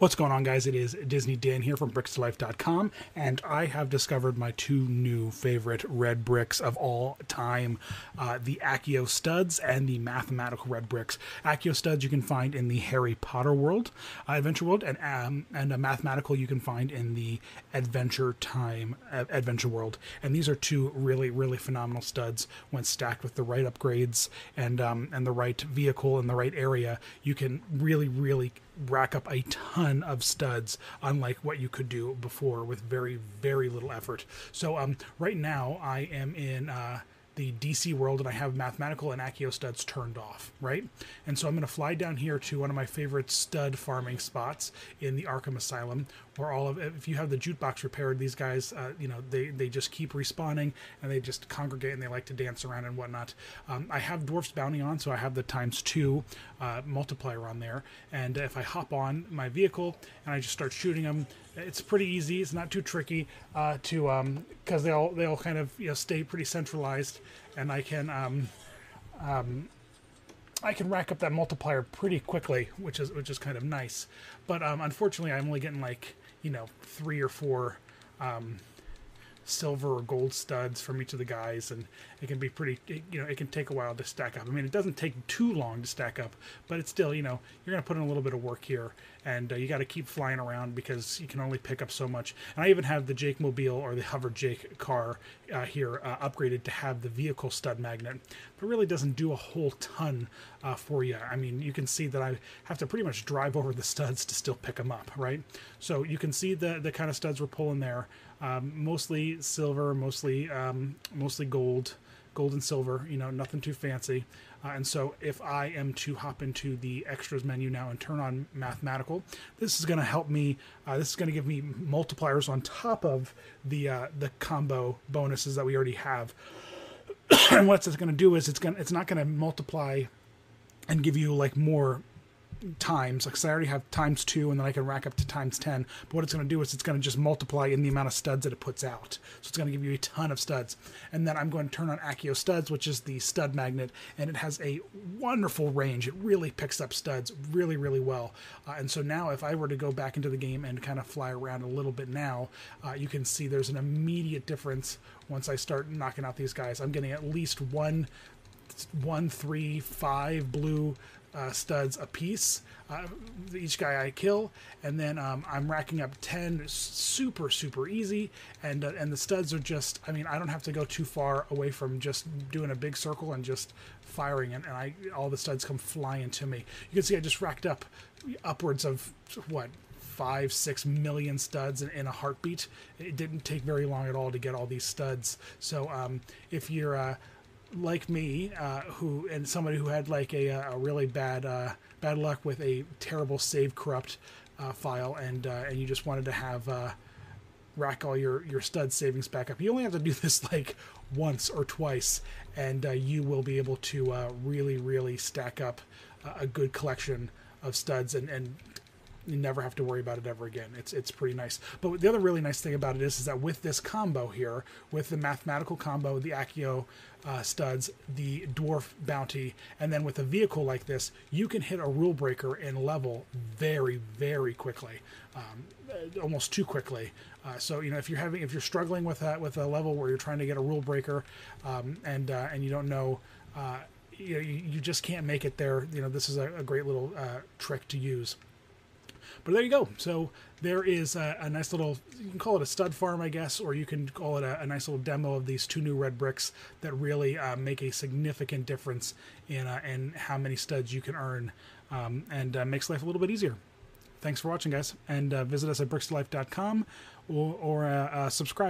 What's going on, guys? It is Disney Dan here from BricksToLife.com, and I have discovered my two new favorite red bricks of all time, the Accio Studs and the Mathematical red bricks. Accio Studs you can find in the Harry Potter world, Adventure World, and a Mathematical you can find in the Adventure world. And these are two really phenomenal studs. When stacked with the right upgrades and the right vehicle in the right area, you can really rack up a ton of studs, unlike what you could do before with very little effort. So right now I am in the DC world, and I have Mathematical and Accio studs turned off, right? And so I'm going to fly down here to one of my favorite stud farming spots in the Arkham Asylum, where if you have the jukebox repaired, these guys, they just keep respawning, and they just congregate, and they like to dance around and whatnot. I have Dwarf's Bounty on, so I have the ×2 multiplier on there, and if I hop on my vehicle and I just start shooting them, it's pretty easy. It's not too tricky because they all kind of stay pretty centralized, and I can rack up that multiplier pretty quickly, which is kind of nice. But unfortunately, I'm only getting like 3 or 4 silver or gold studs from each of the guys, and it can be pretty, it can take a while to stack up. I mean, it doesn't take too long to stack up, but it's still, you're going to put in a little bit of work here, and you got to keep flying around because you can only pick up so much. And I even have the Jake Mobile, or the Hover Jake car here upgraded to have the vehicle stud magnet, but it really doesn't do a whole ton for you. I mean, you can see that I have to pretty much drive over the studs to still pick them up, right? So you can see the kind of studs we're pulling there. Mostly silver, mostly gold and silver, nothing too fancy. And so if I am to hop into the extras menu now and turn on Mathematical, this is going to help me, this is going to give me multipliers on top of the combo bonuses that we already have. And what it's going to do is it's not going to multiply and give you like more times, because I already have ×2, and then I can rack up to ×10. But what it's going to do is it's going to just multiply in the amount of studs that it puts out. So it's going to give you a ton of studs. And then I'm going to turn on Accio Studs, which is the stud magnet, and it has a wonderful range. It really picks up studs really well. And so now if I were to go back into the game and kind of fly around a little bit now, you can see there's an immediate difference once I start knocking out these guys. I'm getting at least 1, 3, 5 blue studs a piece, each guy I kill, and then I'm racking up 10 super easy, and the studs are just, I mean, I don't have to go too far away from just doing a big circle and just firing, and all the studs come flying to me. You can see I just racked up upwards of what, 5-6 million studs in a heartbeat. It didn't take very long at all to get all these studs. So if you're like me, and somebody who had like a really bad luck with a terrible save corrupt file, and you just wanted to have rack all your stud savings back up, you only have to do this like once or twice, and you will be able to really stack up a good collection of studs, and you never have to worry about it ever again. It's pretty nice. But the other really nice thing about it is that with this combo here, with the Mathematical combo, the Accio studs, the Dwarf Bounty, and then with a vehicle like this, you can hit a rule breaker and level very quickly, almost too quickly. So if you're struggling with a level where you're trying to get a rule breaker, and you don't know, you just can't make it there. This is a great little trick to use. But there you go. So there is a nice little, you can call it a stud farm, I guess, or you can call it a nice little demo of these two new red bricks that really make a significant difference in how many studs you can earn, and makes life a little bit easier. Thanks for watching, guys, and visit us at BricksToLife.com or subscribe.